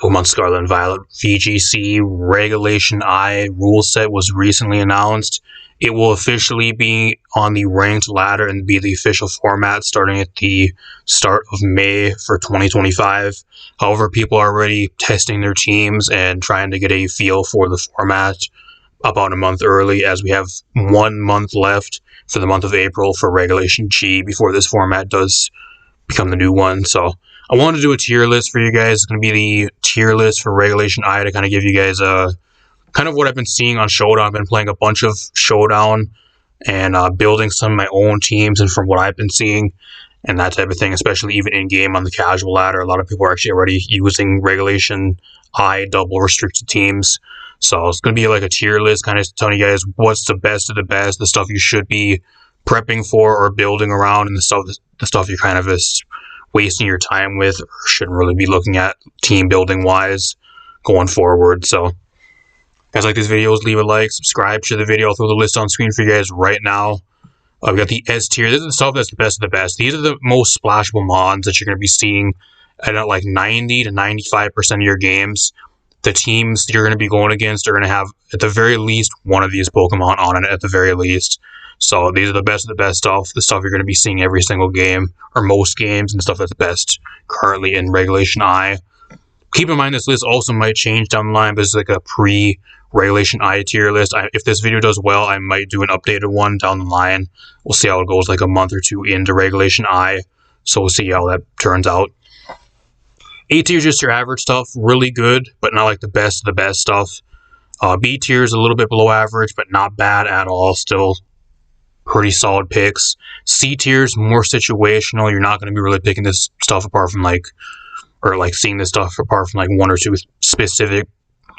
Pokemon Scarlet and Violet VGC Regulation I rule set was recently announced. It will officially be on the ranked ladder and be the official format starting at the start of May for 2025. However, people are already testing their teams and trying to get a feel for the format about a month early, as we have 1 month left for the month of April for Regulation G before this format does become the new one. So I wanted to do a tier list for you guys. It's going to be the tier list for Regulation I to kind of give you guys a kind of what I've been seeing on Showdown. I've been playing a bunch of Showdown and building some of my own teams, and from what I've been seeing and that type of thing, especially even in game on the casual ladder, a lot of people are actually already using Regulation I double restricted teams. So it's going to be like a tier list, kind of telling you guys what's the best of the best, the stuff you should be prepping for or building around, and the stuff you're kind of just wasting your time with or shouldn't really be looking at team building wise going forward. So if you guys like these videos, leave a like, subscribe, share the video. I'll throw the list on screen for you guys right now. I've got the S tier. This is the stuff that's the best of the best. These are the most splashable mons that you're going to be seeing at like 90 to 95% of your games. The teams you're going to be going against are going to have, at the very least, one of these Pokemon on it, at the very least. So these are the best of the best stuff, the stuff you're going to be seeing every single game, or most games, and stuff that's best currently in Regulation I. Keep in mind this list also might change down the line, but it's like a pre-Regulation I tier list. If this video does well, I might do an updated one down the line. We'll see how it goes like a month or two into Regulation I, so we'll see how that turns out. A tier is just your average stuff, really good, but not like the best of the best stuff. B tier is a little bit below average, but not bad at all, still pretty solid picks. C tier is more situational. You're not going to be really picking this stuff apart from seeing this stuff apart from like one or two specific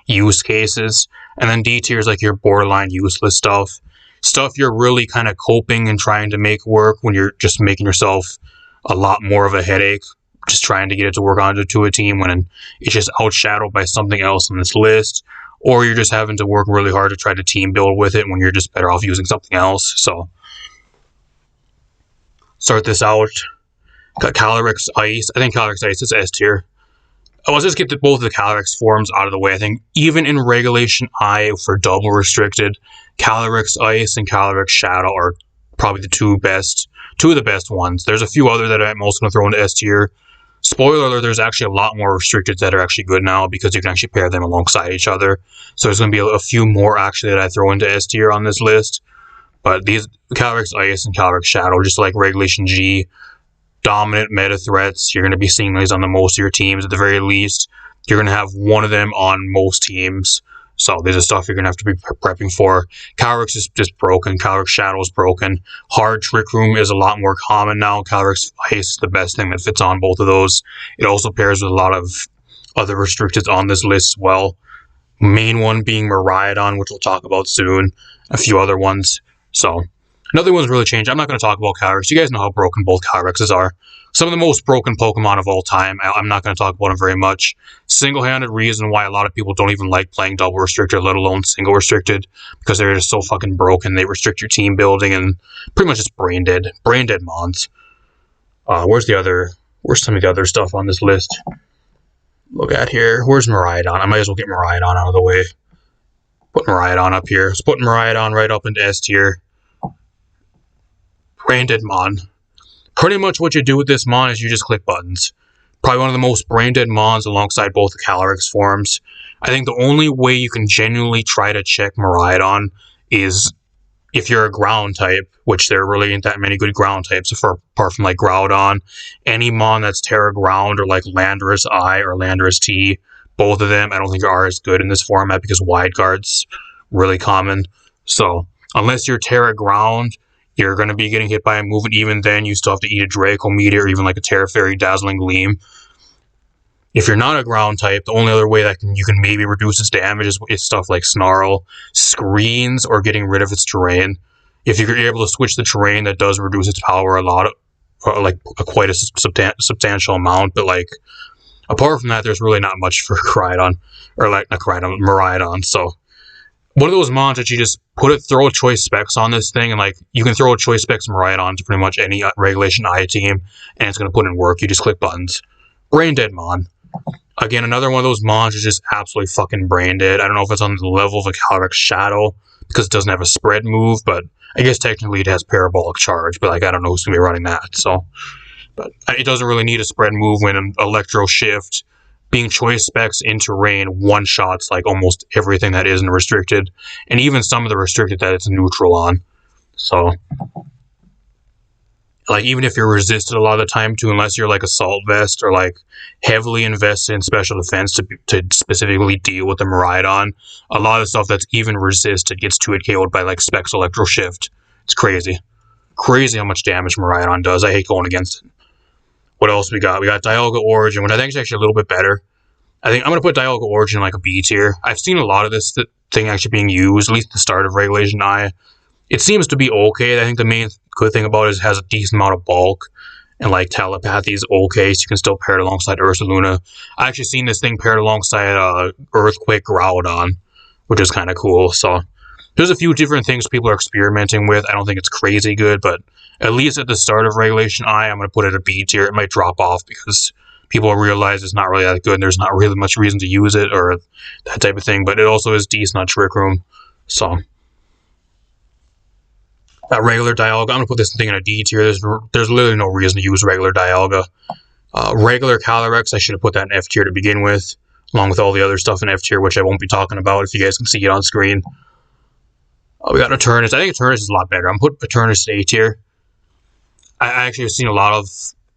use cases. And then D tier is like your borderline useless stuff. Stuff you're really kind of coping and trying to make work when you're just making yourself a lot more of a headache, just trying to get it to work onto a team when it's just outshadowed by something else on this list. Or you're just having to work really hard to try to team build with it when you're just better off using something else. So, start this out. Got Calyrex Ice. I think Calyrex Ice is S tier. Let's just get both of the Calyrex forms out of the way. I think even in Regulation I for double restricted, Calyrex Ice and Calyrex Shadow are probably the two of the best ones. There's a few other that I'm also going to throw into S tier. Spoiler alert, there's actually a lot more restricted that are actually good now because you can actually pair them alongside each other. So there's going to be a few more actually that I throw into S tier on this list. But these Calyrex Ice and Calyrex Shadow, just like Regulation G, dominant meta threats. You're going to be seeing these on the most of your teams at the very least. You're going to have one of them on most teams. So these are stuff you're going to have to be prepping for. Calyrex is just broken. Calyrex Shadow is broken. Hard Trick Room is a lot more common now. Calyrex Ice is the best thing that fits on both of those. It also pairs with a lot of other restricted on this list as well. Main one being Miraidon, which we'll talk about soon. A few other ones. So nothing one's really changed. I'm not going to talk about Calyrex. You guys know how broken both Calyrexes are. Some of the most broken Pokemon of all time. I'm not going to talk about them very much. Single-handed reason why a lot of people don't even like playing double restricted, let alone single restricted, because they're just so fucking broken. They restrict your team building and pretty much just brain dead mons. Where's some of the other stuff on this list? Look at here. Where's Miraidon? I might as well get Miraidon out of the way. Put Miraidon up here. Let's put Miraidon right up into S tier. Brain dead mon. Pretty much what you do with this mon is you just click buttons. Probably one of the most brain dead mons alongside both the Calyrex forms. I think the only way you can genuinely try to check Miraidon is if you're a ground type, which there really ain't that many good ground types apart from like Groudon. Any mon that's Terra Ground or like Landorus I or Landorus T, both of them I don't think are as good in this format because Wide Guard's really common. So unless you're Terra Ground, you're going to be getting hit by a move, and even then, you still have to eat a Draco Meteor or even like a Terra Fairy Dazzling Gleam. If you're not a ground type, the only other way that you can maybe reduce its damage is stuff like Snarl, Screens, or getting rid of its terrain. If you're able to switch the terrain, that does reduce its power a lot, quite a substantial amount. But like, apart from that, there's really not much for Miraidon. So one of those mons that you just throw choice specs on this thing, and like you can throw a choice specs Miraidon to pretty much any Regulation I team, and it's going to put in work. You just click buttons. Brain dead mon. Again, another one of those mons is just absolutely fucking brain dead. I don't know if it's on the level of a Calyrex Shadow, because it doesn't have a spread move, but I guess technically it has Parabolic Charge, but like I don't know who's going to be running that, so. But it doesn't really need a spread move when an Electro Shift, being choice specs into rain, one-shots like almost everything that isn't restricted, and even some of the restricted that it's neutral on. So, like, even if you're resisted a lot of the time too, unless you're like Assault Vest or like heavily invested in special defense to specifically deal with the Miraidon, a lot of stuff that's even resisted gets 2-hit KO'd by like Specs Electro Shift. It's crazy. Crazy how much damage Miraidon does. I hate going against it. What else we got? We got Dialga Origin, which I think is actually a little bit better. I think I'm going to put Dialga Origin in like a B tier. I've seen a lot of this thing actually being used, at least at the start of Regulation I. It seems to be okay. I think the main good thing about it is it has a decent amount of bulk, and like Telepathy is okay, so you can still pair it alongside Ursaluna. I actually seen this thing paired alongside Earthquake Groudon, which is kind of cool. So there's a few different things people are experimenting with. I don't think it's crazy good, but at least at the start of Regulation I, I'm going to put it a B tier. It might drop off because people realize it's not really that good and there's not really much reason to use it or that type of thing, but it also is decent on Trick Room. So that regular Dialga, I'm going to put this thing in a D tier. There's literally no reason to use regular Dialga. Regular Calyrex, I should have put that in F tier to begin with, along with all the other stuff in F tier, which I won't be talking about if you guys can see it on screen. We got Eternus. I think Eternus is a lot better. I'm putting Eternus in A tier. I actually have seen a lot of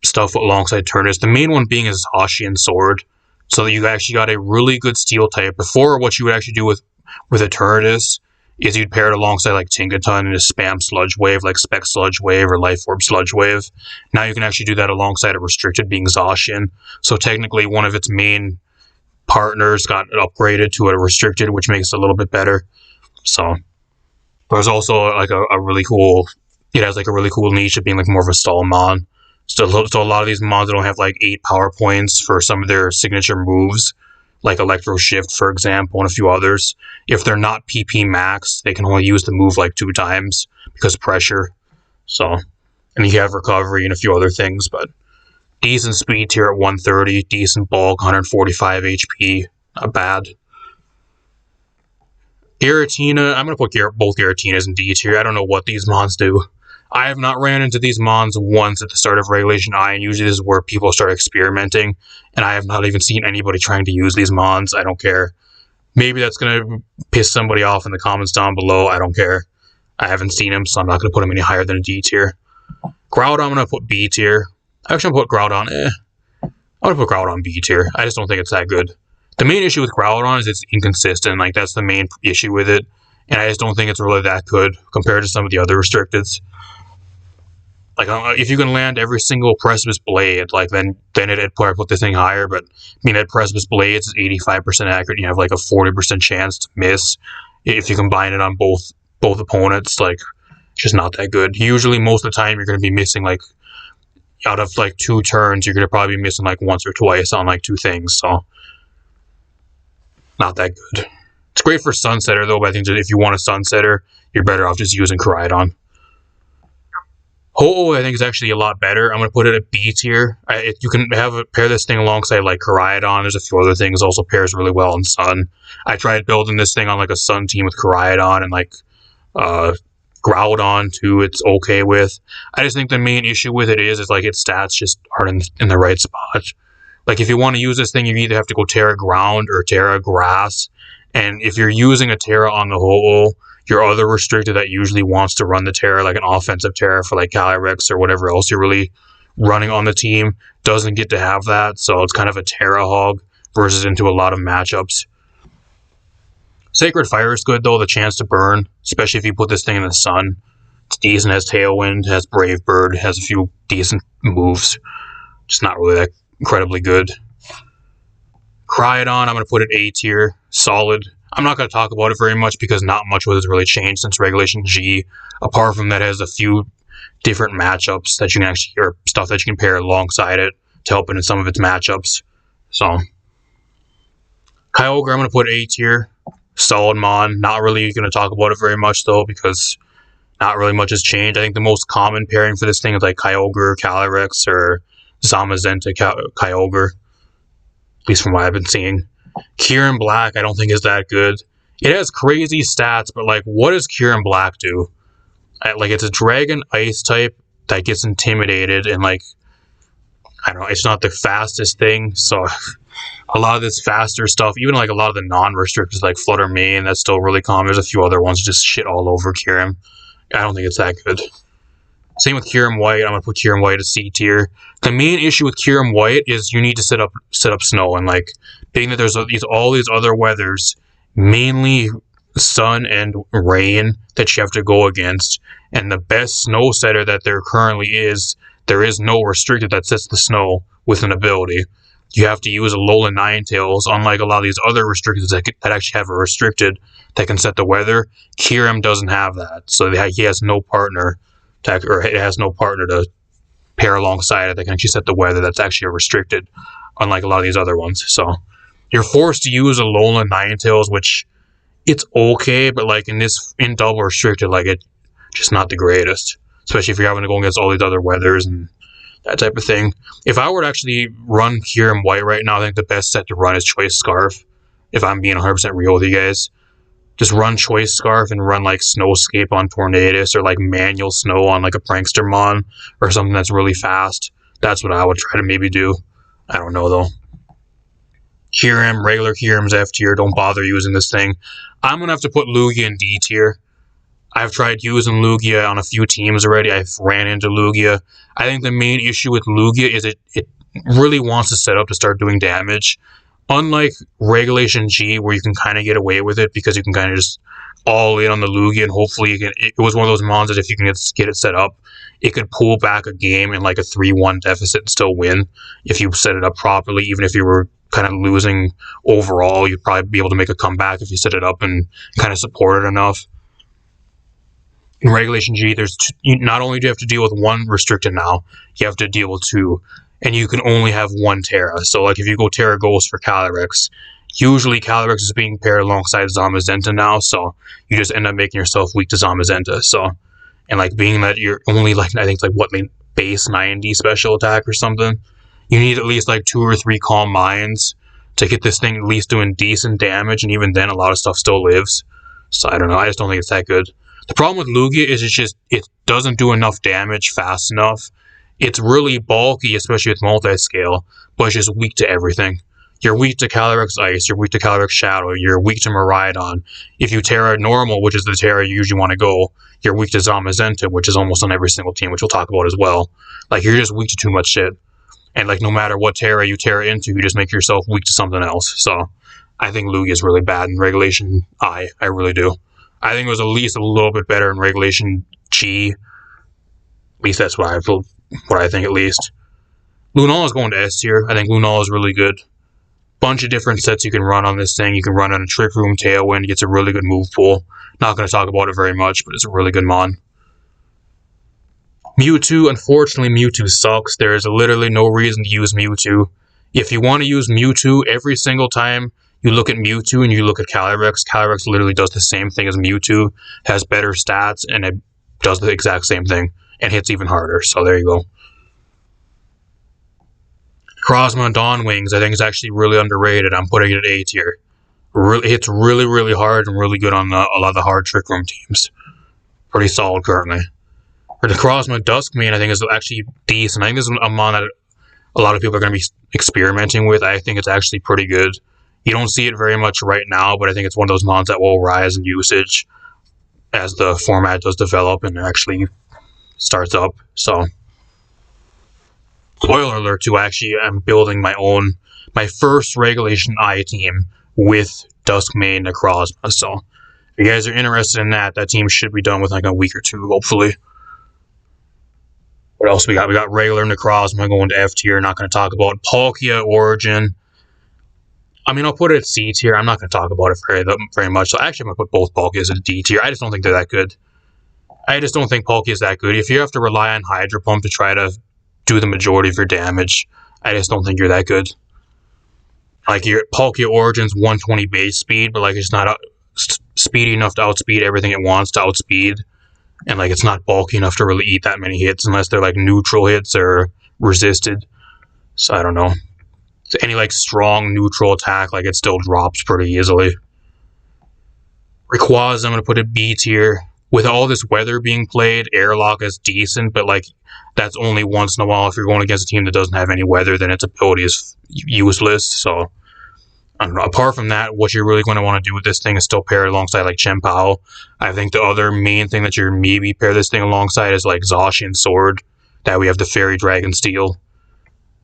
stuff alongside Eternus. The main one being is Zacian Sword, so that you actually got a really good steel type. Before, what you would actually do with Eternus is you'd pair it alongside like Tinkaton and a spam Sludge Wave, like Spec Sludge Wave or Life Orb Sludge Wave. Now you can actually do that alongside a restricted being Zacian. So technically one of its main partners got upgraded to a restricted, which makes it a little bit better. So there's also like a really cool, it has like a really cool niche of being like more of a stall mon. So a lot of these mons don't have like 8 power points for some of their signature moves, like Electro Shift, for example, and a few others. If they're not PP max, they can only use the move like 2 times because of pressure. So, and you have recovery and a few other things, but decent speed tier at 130, decent bulk, 145 HP, not bad. Giratina, I'm going to put both Giratinas in D tier. I don't know what these mons do. I have not ran into these mons once at the start of Regulation I, and usually this is where people start experimenting, and I have not even seen anybody trying to use these mons. I don't care. Maybe that's going to piss somebody off in the comments down below. I don't care. I haven't seen him, so I'm not going to put him any higher than a D tier. Groudon, I'm going to put B tier. Actually, I'm going to put Groudon, I'm going to put Groudon B tier. I just don't think it's that good. The main issue with Groudon is it's inconsistent. Like, that's the main issue with it, and I just don't think it's really that good compared to some of the other restricteds. Like, if you can land every single Precipice Blade, like, then it'd probably put this thing higher, but, I mean, at Precipice Blades is 85% accurate, and you have, like, a 40% chance to miss if you combine it on both opponents. Like, it's just not that good. Usually, most of the time, you're going to be missing, like, out of, like, 2 turns, you're going to probably be missing, like, once or twice on, like, 2 things, so not that good. It's great for Sunsetter, though, but I think that if you want a Sunsetter, you're better off just using Koraidon. Ho-Oh, I think, is actually a lot better. I'm going to put it at B tier. You can pair this thing alongside, like, Koraidon. There's a few other things. Also pairs really well in Sun. I tried building this thing on, like, a Sun team with Koraidon and, like, Groudon, too. It's okay with. I just think the main issue with it is like, its stats just aren't in the right spot. Like, if you want to use this thing, you either have to go Terra Ground or Terra Grass. And if you're using a Terra on the Ho-Oh, your other restricted that usually wants to run the Terra, like an offensive Terra for like Calyrex or whatever else you're really running on the team, doesn't get to have that. So it's kind of a Terra hog versus into a lot of matchups. Sacred Fire is good, though, the chance to burn, especially if you put this thing in the sun. It's decent, has Tailwind, has Brave Bird, has a few decent moves. Just not really that incredibly good. Koraidon, I'm going to put it A tier, solid. I'm not going to talk about it very much because not much has really changed since Regulation G. Apart from that, it has a few different matchups that you can actually, or stuff that you can pair alongside it to help it in some of its matchups. So, Kyogre, I'm going to put A tier, solid mon. Not really going to talk about it very much though because not really much has changed. I think the most common pairing for this thing is like Kyogre, Calyrex, or Zamazenta, Kyogre. at least from what I've been seeing. Kieran Black, I don't think is that good. It has crazy stats, but like, what does Kieran Black do? Like, it's a dragon ice type that gets intimidated, and like, I don't know, it's not the fastest thing, so a lot of this faster stuff, even like a lot of the non-restricted like Flutter Mane, that's still really common. There's a few other ones just shit all over Kieran. I don't think it's that good. Same with Kieran White. I'm gonna put Kieran White as C tier. The main issue with Kieran White is you need to set up snow, and like being that there's all these other weathers, mainly sun and rain, that you have to go against. And the best snow setter that there currently is, there is no restricted that sets the snow with an ability. You have to use Alolan Ninetales, unlike a lot of these other restricted that actually have a restricted that can set the weather. Kieran doesn't have that, so he has no partner or it has no partner to pair alongside it that can actually set the weather that's actually a restricted, unlike a lot of these other ones. So you're forced to use Alolan Ninetales, which it's okay, but like in double restricted, like it's just not the greatest, especially if you're having to go against all these other weathers and that type of thing. If I were to actually run Kieran White right now, I think the best set to run is Choice Scarf. If I'm being 100% real with you guys, just run Choice Scarf and run like Snowscape on Tornadus, or like Manual Snow on like a Prankstermon, or something that's really fast. That's what I would try to maybe do. I don't know though. Kyurem, regular Kyurem's F tier. Don't bother using this thing. I'm gonna have to put Lugia in D tier. I've tried using Lugia on a few teams already. I've ran into Lugia. I think the main issue with Lugia is it really wants to set up to start doing damage. Unlike Regulation G, where you can kind of get away with it because you can kind of just all in on the Lugia, and hopefully you can. It was one of those mons that if you can get it set up, it could pull back a game in like a 3-1 deficit and still win if you set it up properly. Even if you were kind of losing overall, you'd probably be able to make a comeback if you set it up and kind of support it enough. In Regulation G, not only do you have to deal with one restricted now, you have to deal with two. And you can only have one Terra. So like if you go Terra Ghost for Calyrex, usually Calyrex is being paired alongside Zamazenta now, so you just end up making yourself weak to Zamazenta. So, and like being that you're only like, I think it's like what, base 90 special attack or something, you need at least like 2 or 3 Calm Minds to get this thing at least doing decent damage, and even then a lot of stuff still lives. So I don't know, I just don't think it's that good. The problem with Lugia is it doesn't do enough damage fast enough. It's really bulky, especially with multi-scale, but it's just weak to everything. You're weak to Calyrex Ice, you're weak to Calyrex Shadow, you're weak to Miraidon. If you Terra Normal, which is the Terra you usually want to go, you're weak to Zamazenta, which is almost on every single team, which we'll talk about as well. Like, you're just weak to too much shit. And like, no matter what Terra you Terra into, you just make yourself weak to something else. So, I think Lugia is really bad in Regulation I really do. I think it was at least a little bit better in Regulation G. At least that's what I think at least. Lunala is going to S tier. I think Lunala is really good. Bunch of different sets you can run on this thing. You can run on a Trick Room, Tailwind. It gets a really good move pool. Not going to talk about it very much, but it's a really good mon. Mewtwo, unfortunately Mewtwo sucks. There is literally no reason to use Mewtwo. If you want to use Mewtwo every single time you look at Mewtwo and you look at Calyrex, Calyrex literally does the same thing as Mewtwo, has better stats, and it does the exact same thing, and hits even harder. So there you go. Necrozma Dawn Wings, I think, is actually really underrated. I'm putting it at A tier. Hits really, really hard and really good on a lot of the hard Trick Room teams. Pretty solid currently. For Necrozma Duskmane, I think is actually decent. I think this is a mon that a lot of people are going to be experimenting with. I think it's actually pretty good. You don't see it very much right now, but I think it's one of those mons that will rise in usage as the format does develop and actually starts up. So, spoiler alert too, actually I'm building my first Regulation I team with Duskmane Necrozma. So, if you guys are interested in that team should be done within like a week or two, hopefully. What else we got? We got regular Necrozma going to F tier. Not going to talk about Palkia Origin. I mean, I'll put it at C tier. I'm not going to talk about it very much. So actually, I'm going to put both Palkias at D tier. I just don't think they're that good. I just don't think Palkia is that good. If you have to rely on Hydro Pump to try to do the majority of your damage, I just don't think you're that good. Like, your Palkia Origin's 120 base speed, but like it's not speedy enough to outspeed everything it wants to outspeed. And like, it's not bulky enough to really eat that many hits unless they're like neutral hits or resisted. So I don't know. So any like strong neutral attack, like it still drops pretty easily. Rayquaza, I'm going to put it B tier. With all this weather being played, Airlock is decent, but like that's only once in a while. If you're going against a team that doesn't have any weather, then its ability is useless. So I don't know. Apart from that, what you're really going to want to do with this thing is still pair it alongside like Chien-Pao. I think the other main thing that you're maybe pair this thing alongside is like Zacian Sword. That we have the Fairy Dragon Steel.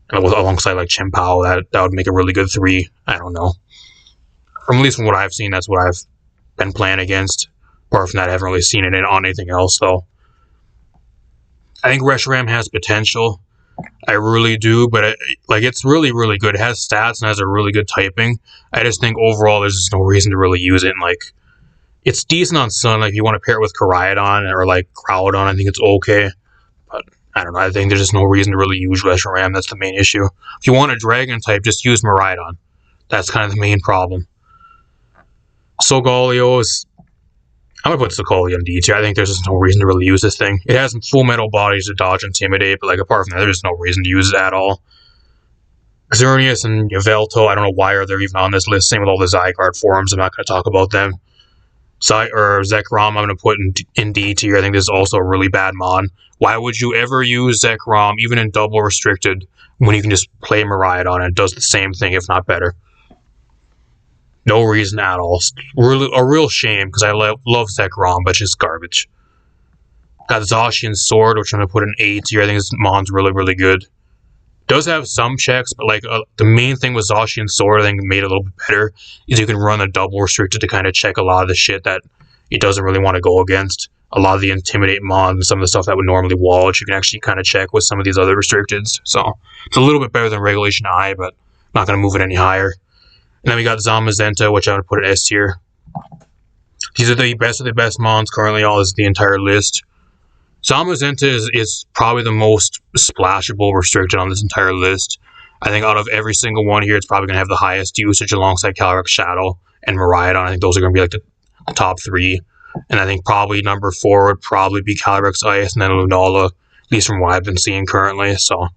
Alongside like Chien-Pao, that would make a really good 3. I don't know. From at least from what I've seen, that's what I've been playing against. Apart from that, I haven't really seen it on anything else, though. I think Reshiram has potential. I really do, but it's really, really good. It has stats and has a really good typing. I just think overall there's just no reason to really use it. And, like, it's decent on Sun. Like, if you want to pair it with Koraidon or, like, Groudon, I think it's okay. But, I don't know. I think there's just no reason to really use Reshiram. That's the main issue. If you want a Dragon type, just use Miraidon. That's kind of the main problem. Solgaleo is... I'm going to put Solgaleo in D tier. I think there's just no reason to really use this thing. It has some full metal bodies to dodge Intimidate, but like apart from that, there's no reason to use it at all. Xerneas and Yveltal, I don't know why they're even on this list. Same with all the Zygarde forms. I'm not going to talk about them. Zekrom, I'm going to put in D tier. I think this is also a really bad mon. Why would you ever use Zekrom, even in double restricted, when you can just play Miraidon and it does the same thing, if not better? No reason at all. Really, a real shame, because I love Zekrom, but it's just garbage. Got Zacian Sword, which I'm going to put in A tier. I think this mon's really, really good. Does have some checks, but like the main thing with Zacian Sword, I think made it a little bit better, is you can run a double restricted to kind of check a lot of the shit that it doesn't really want to go against. A lot of the Intimidate mon and some of the stuff that would normally wall it, you can actually kind of check with some of these other restricteds. So it's a little bit better than Regulation I, but not going to move it any higher. And then we got Zamazenta, which I would put at S tier. These are the best of the best mons currently. All is the entire list. Zamazenta is probably the most splashable restricted on this entire list. I think out of every single one here, it's probably going to have the highest usage alongside Calyrex Shadow and Miraidon. I think those are going to be like the top 3. And I think probably number 4 would probably be Calyrex Ice and then Lunala, at least from what I've been seeing currently. So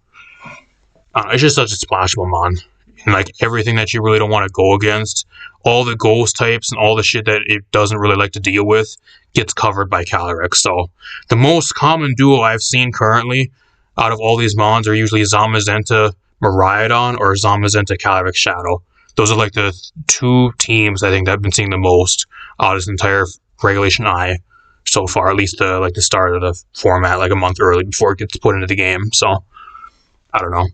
it's just such a splashable mon. And like everything that you really don't want to go against, all the ghost types and all the shit that it doesn't really like to deal with gets covered by Calyrex. So the most common duo I've seen currently out of all these mons are usually Zamazenta Miraidon or Zamazenta Calyrex Shadow. Those are like the 2 teams I think that I've been seeing the most out of this entire Regulation I so far, at least the start of the format, like a month early before it gets put into the game. So I don't know.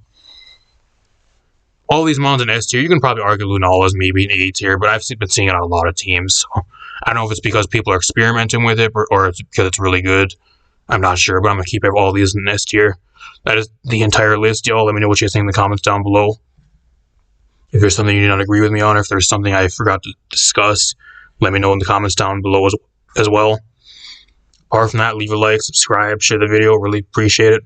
All these mons in S tier, you can probably argue Lunala's maybe in A tier, but I've been seeing it on a lot of teams. So I don't know if it's because people are experimenting with it or it's because it's really good. I'm not sure, but I'm going to keep all these in S tier. That is the entire list, y'all. Let me know what you think in the comments down below. If there's something you do not agree with me on, or if there's something I forgot to discuss, let me know in the comments down below as well. Apart from that, leave a like, subscribe, share the video. Really appreciate it.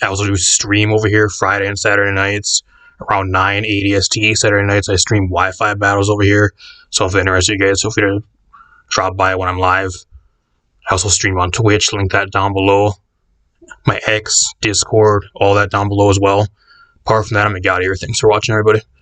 I also do stream over here Friday and Saturday nights around 9 ADST. Saturday nights I stream Wi-Fi battles over here. So if it's interested, you guys, feel free to drop by when I'm live. I also stream on Twitch. Link that down below. My X, Discord, all that down below as well. Apart from that, I'm out of here. Thanks for watching, everybody.